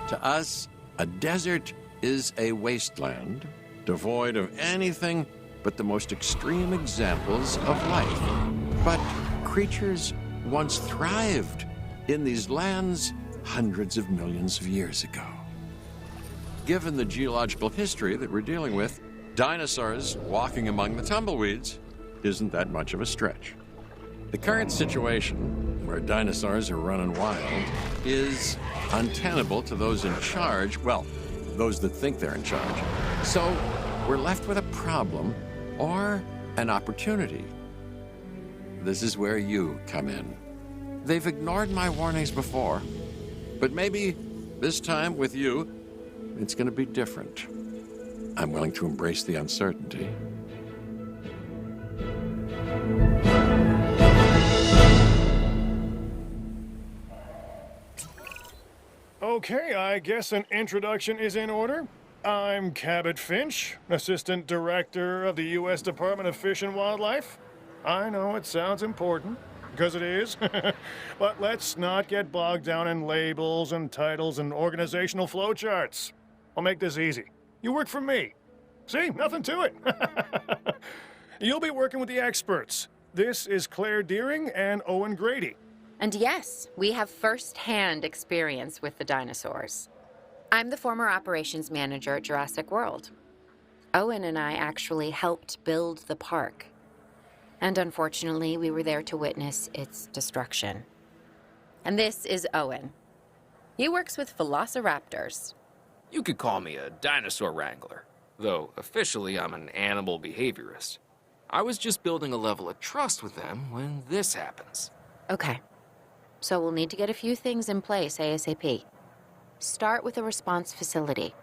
To us, a desert is a wasteland, devoid of anything but the most extreme examples of life. But creatures once thrived in these lands hundreds of millions of years ago. Given the geological history that we're dealing with, dinosaurs walking among the tumbleweeds isn't that much of a stretch. The current situation, where dinosaurs are running wild, is untenable to those in charge, well, those that think they're in charge. So we're left with a problem or an opportunity. This is where you come in. They've ignored my warnings before, but maybe this time with you, it's going to be different. I'm willing to embrace the uncertainty. Okay, I guess an introduction is in order. I'm Cabot Finch, Assistant Director of the U.S. Department of Fish and Wildlife. I know it sounds important, because it is, but let's not get bogged down in labels and titles and organizational flowcharts. I'll make this easy. You work for me. See, nothing to it. You'll be working with the experts. This is Claire Deering and Owen Grady. And yes, we have first-hand experience with the dinosaurs. I'm the former operations manager at Jurassic World. Owen and I actually helped build the park. And unfortunately, we were there to witness its destruction. And this is Owen. He works with velociraptors. You could call me a dinosaur wrangler, though officially I'm an animal behaviorist. I was just building a level of trust with them when this happens. Okay. So we'll need to get a few things in place ASAP. Start with a response facility,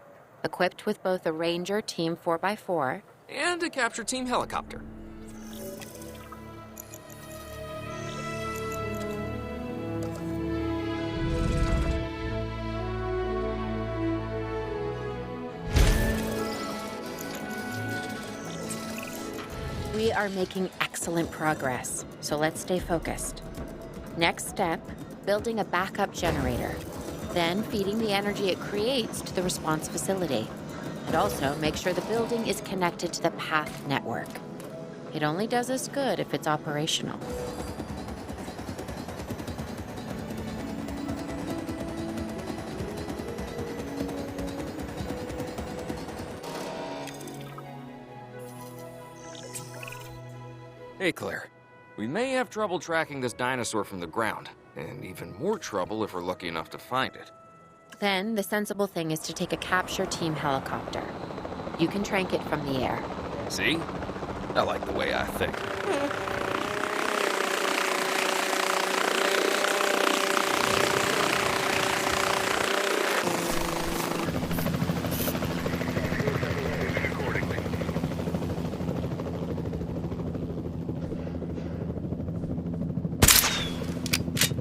equipped with both a Ranger Team 4x4 and a capture team helicopter. We are making excellent progress, so let's stay focused. Next step, building a backup generator, then feeding the energy it creates to the response facility. And also make sure the building is connected to the path network. It only does us good if it's operational. Hey, Claire. We may have trouble tracking this dinosaur from the ground, and even more trouble if we're lucky enough to find it. Then, the sensible thing is to take a capture team helicopter. You can trank it from the air. See? I like the way I think.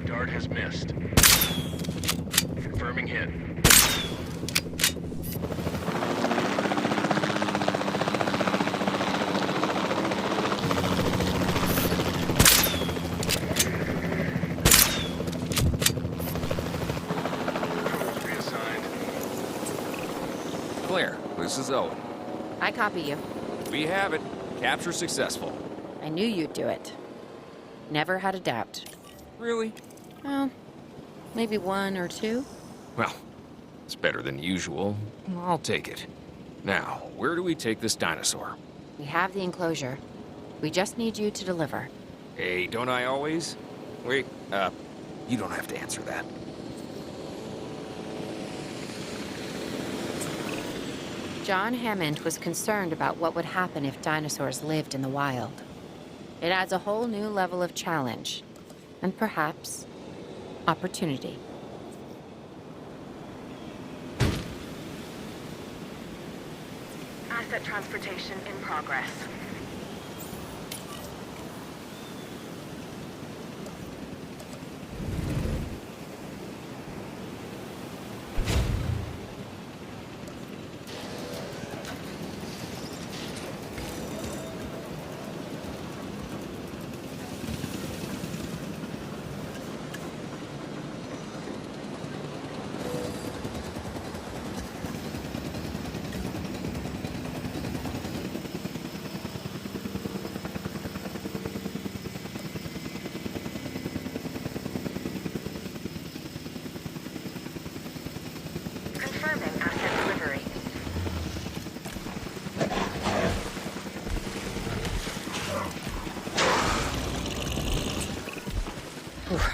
Dart has missed. Confirming hit. Claire, this is Owen. I copy you. We have it. Capture successful. I knew you'd do it. Never had a doubt. Really? Well, maybe one or two. Well, it's better than usual. I'll take it. Now, where do we take this dinosaur? We have the enclosure. We just need you to deliver. Hey, don't I always? Wait, you don't have to answer that. John Hammond was concerned about what would happen if dinosaurs lived in the wild. It adds a whole new level of challenge, and perhaps opportunity. Asset transportation in progress.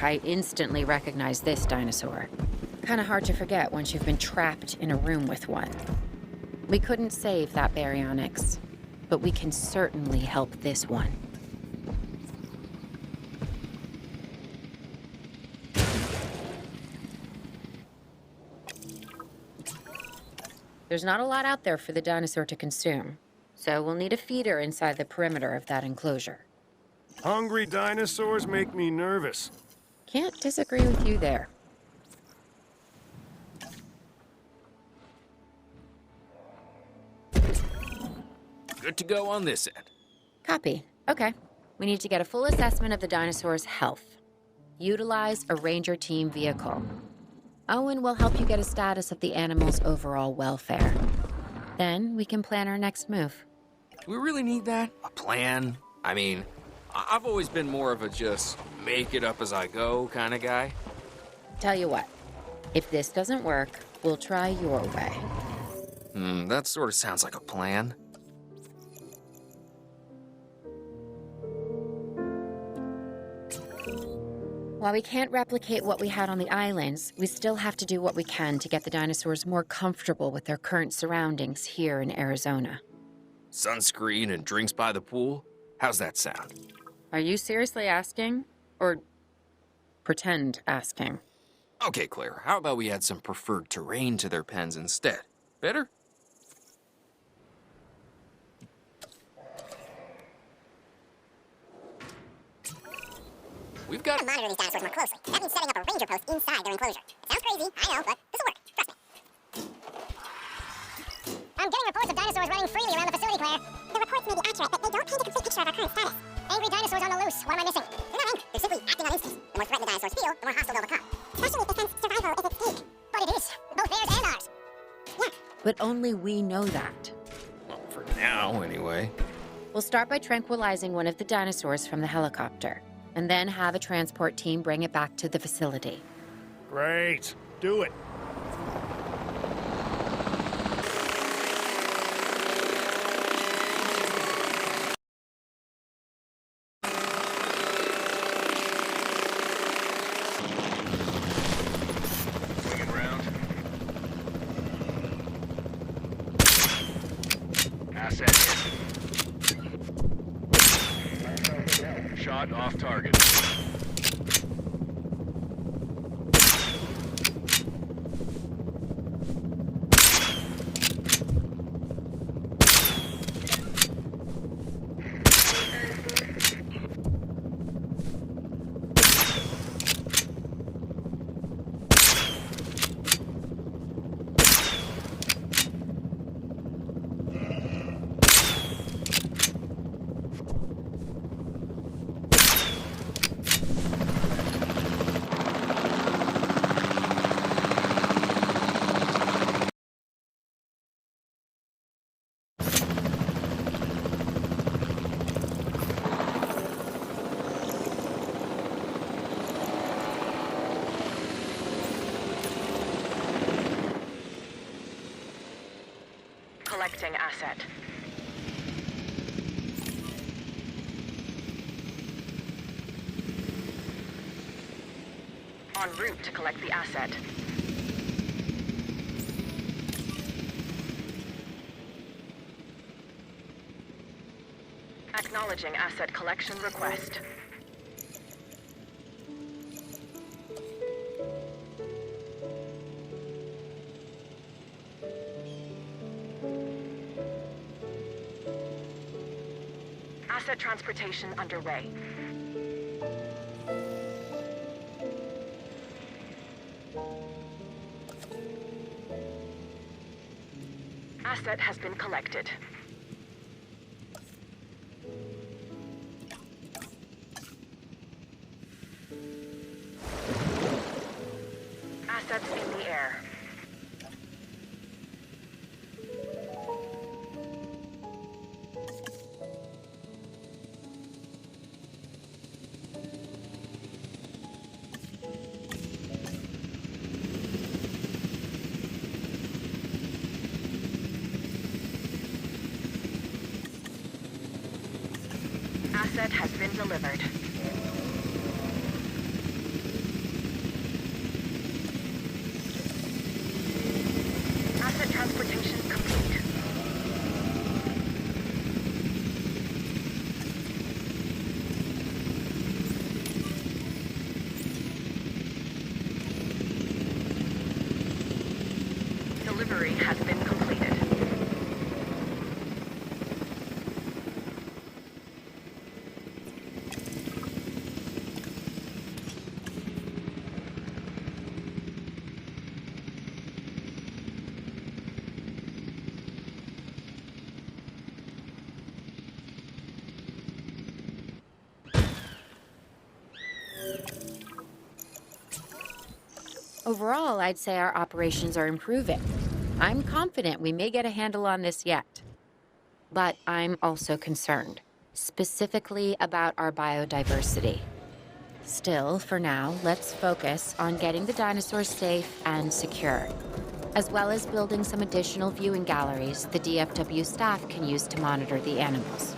I instantly recognize this dinosaur. Kinda hard to forget once you've been trapped in a room with one. We couldn't save that baryonyx, but we can certainly help this one. There's not a lot out there for the dinosaur to consume, so we'll need a feeder inside the perimeter of that enclosure. Hungry dinosaurs make me nervous. Can't disagree with you there. Good to go on this end. Copy. Okay. We need to get a full assessment of the dinosaur's health. Utilize a ranger team vehicle. Owen will help you get a status of the animal's overall welfare. Then we can plan our next move. Do we really need that? A plan? I mean, I've always been more of a just make it up as I go kind of guy. Tell you what, if this doesn't work, we'll try your way. That sort of sounds like a plan. While we can't replicate what we had on the islands, we still have to do what we can to get the dinosaurs more comfortable with their current surroundings here in Arizona. Sunscreen and drinks by the pool? How's that sound? Are you seriously asking? Or pretend asking? Okay, Claire, how about we add some preferred terrain to their pens instead? Better? We've got to monitor these dinosaurs more closely. That means setting up a ranger post inside their enclosure. It sounds crazy, I know, but this'll work. Trust me. I'm getting reports of dinosaurs running freely around the facility, Claire. The reports may be accurate, but they don't paint a complete picture of our current status. Angry dinosaurs on the loose. What am I missing? They're not angry. They're simply acting on instincts. The more threatened the dinosaurs feel, the more hostile they'll become. Especially if they sense survival is at stake. But it is. Both theirs and ours. Yeah. But only we know that. well, for now, anyway. We'll start by tranquilizing one of the dinosaurs from the helicopter, and then have a transport team bring it back to the facility. Great. Do it. Swinging round. Asset hit. Shot off target. Collecting asset. En route to collect the asset. Acknowledging asset collection request. Asset transportation underway. Asset has been collected. Assets in the air. Asset has been delivered. has been completed. Overall, I'd say our operations are improving. I'm confident we may get a handle on this yet. But I'm also concerned, specifically about our biodiversity. Still, for now, let's focus on getting the dinosaurs safe and secure, as well as building some additional viewing galleries the DFW staff can use to monitor the animals.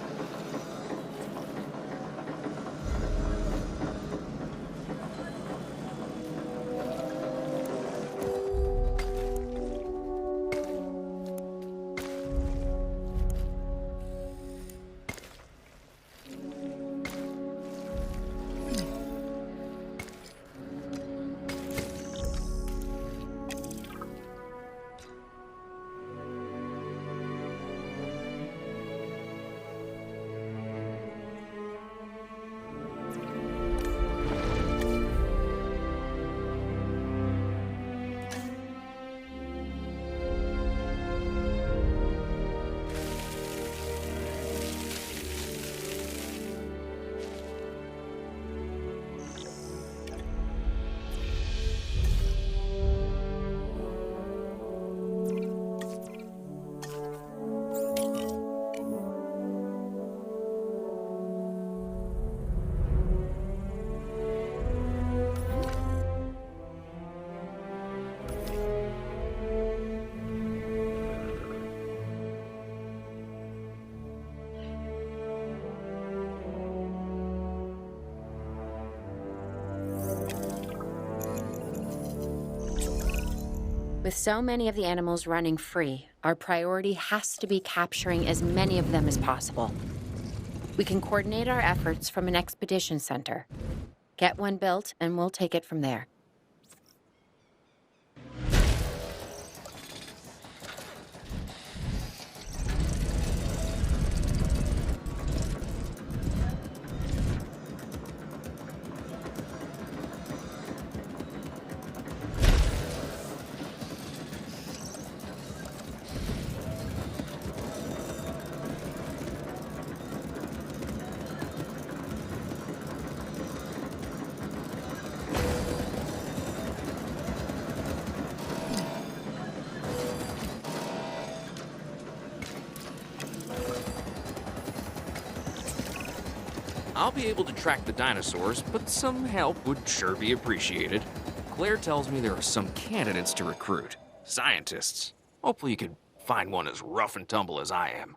With so many of the animals running free, our priority has to be capturing as many of them as possible. We can coordinate our efforts from an expedition center. Get one built, and we'll take it from there. I'll be able to track the dinosaurs, but some help would sure be appreciated. Claire tells me there are some candidates to recruit. Scientists. Hopefully you could find one as rough and tumble as I am.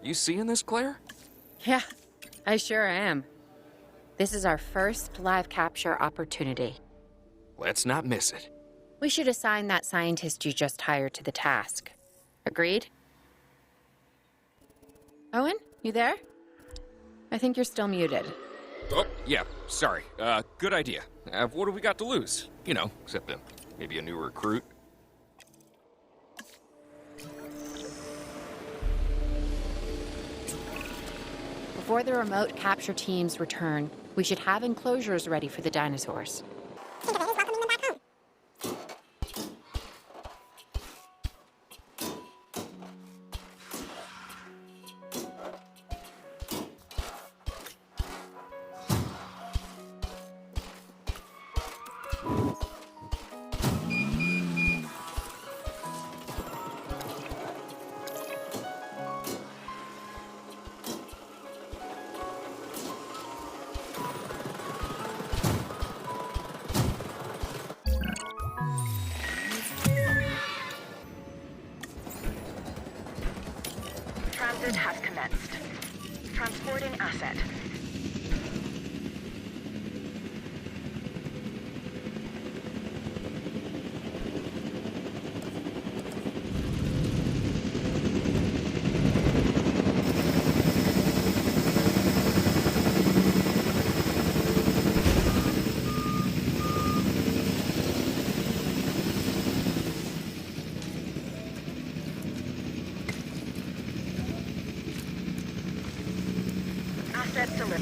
You seeing this, Claire? Yeah, I sure am. This is our first live capture opportunity. Let's not miss it. We should assign that scientist you just hired to the task. Agreed? Owen, you there? I think you're still muted. Oh, yeah, sorry. Good idea. What do we got to lose? You know, except maybe a new recruit. Before the remote capture teams return, we should have enclosures ready for the dinosaurs. Think of it as welcoming them back home. Transit has commenced. Transporting asset.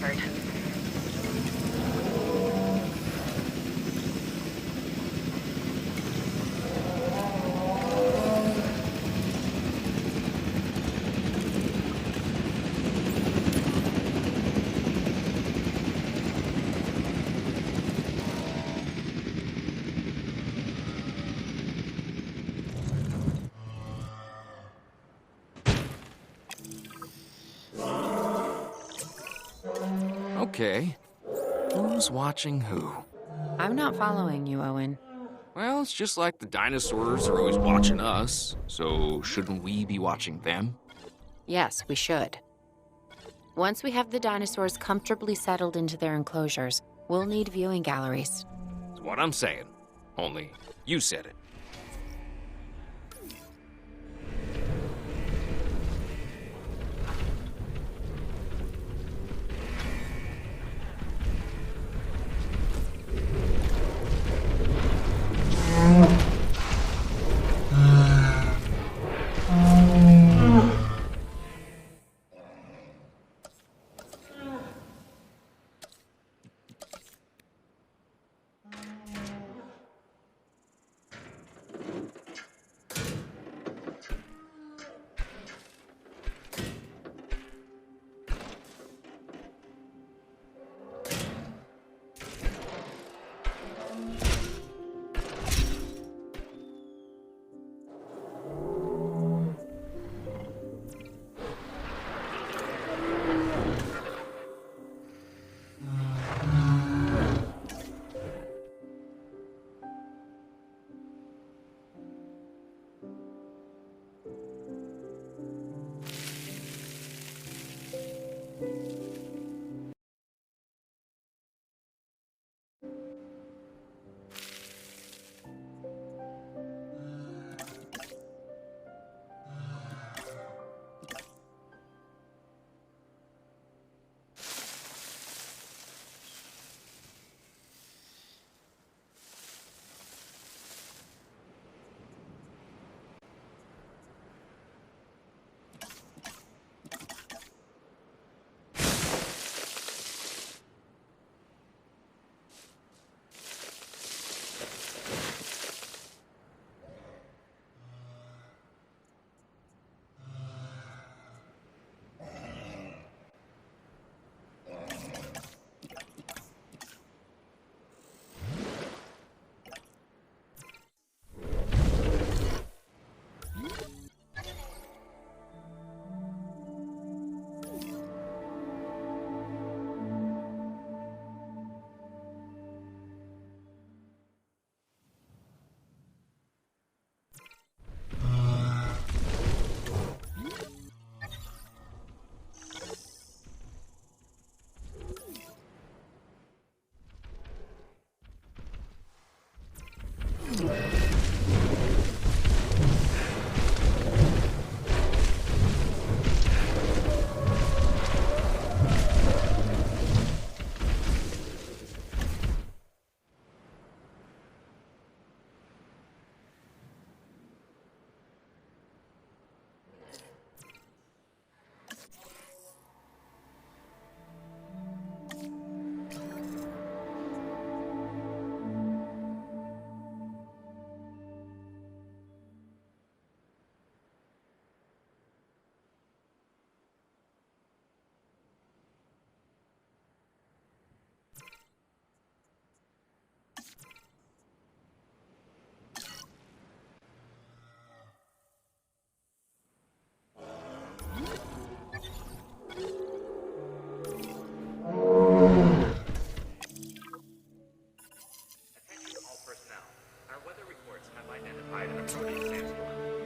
delivered. Okay. Who's watching who? I'm not following you, Owen. Well, it's just like the dinosaurs are always watching us, so shouldn't we be watching them? Yes, we should. Once we have the dinosaurs comfortably settled into their enclosures, we'll need viewing galleries. That's what I'm saying. Only you said it.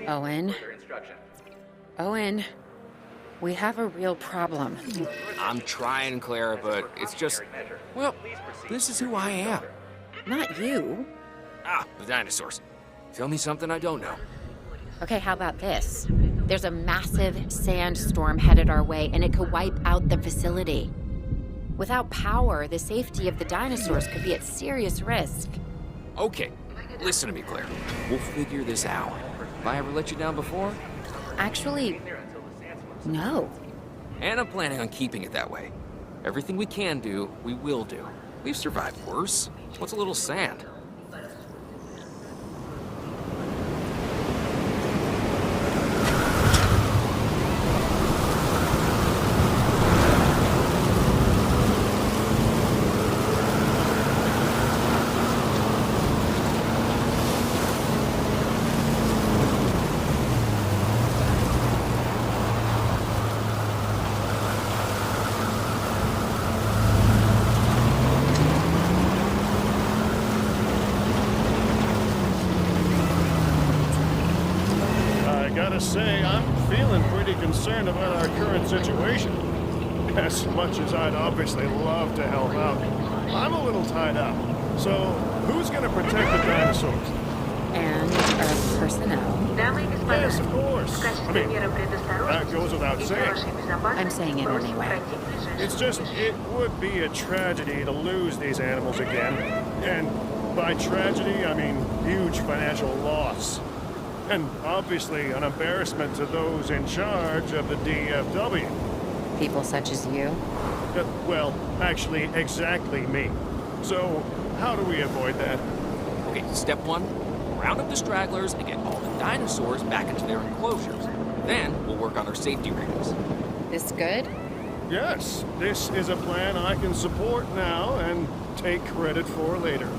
Owen. Owen. We have a real problem. I'm trying, Claire, but it's just... Well, this is who I am. Not you. Ah, the dinosaurs. Tell me something I don't know. Okay, how about this? There's a massive sandstorm headed our way, and it could wipe out the facility. Without power, the safety of the dinosaurs could be at serious risk. Okay, listen to me, Claire. We'll figure this out. Have I ever let you down before? Actually, no. And I'm planning on keeping it that way. Everything we can do, we will do. We've survived worse. What's a little sand? Gotta say, I'm feeling pretty concerned about our current situation. As much as I'd obviously love to help out, I'm a little tied up. So, who's gonna protect the dinosaurs? And Earth personnel. Yes, of course. I mean, that goes without saying. I'm saying it anyway. It's just, it would be a tragedy to lose these animals again. And by tragedy, I mean huge financial loss. And obviously an embarrassment to those in charge of the DFW. People such as you. Well, actually, exactly me. So, how do we avoid that? Okay, step one, round up the stragglers and get all the dinosaurs back into their enclosures. Then we'll work on our safety rings. This good? Yes, this is a plan I can support now and take credit for later.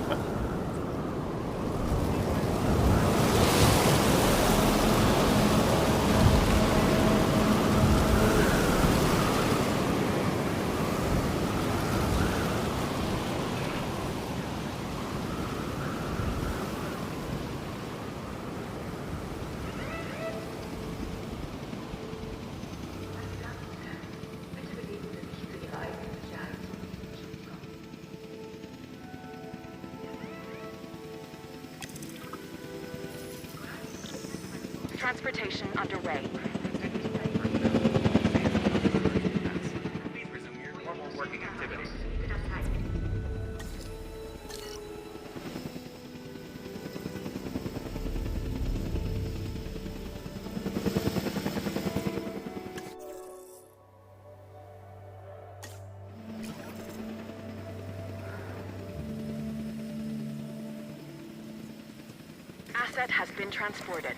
Transportation underway. Please resume your normal working activity. Asset has been transported.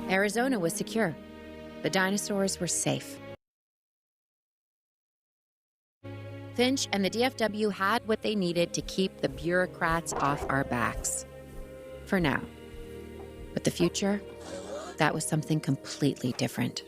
Arizona was secure. The dinosaurs were safe. Finch and the DFW had what they needed to keep the bureaucrats off our backs. For now. But the future, that was something completely different.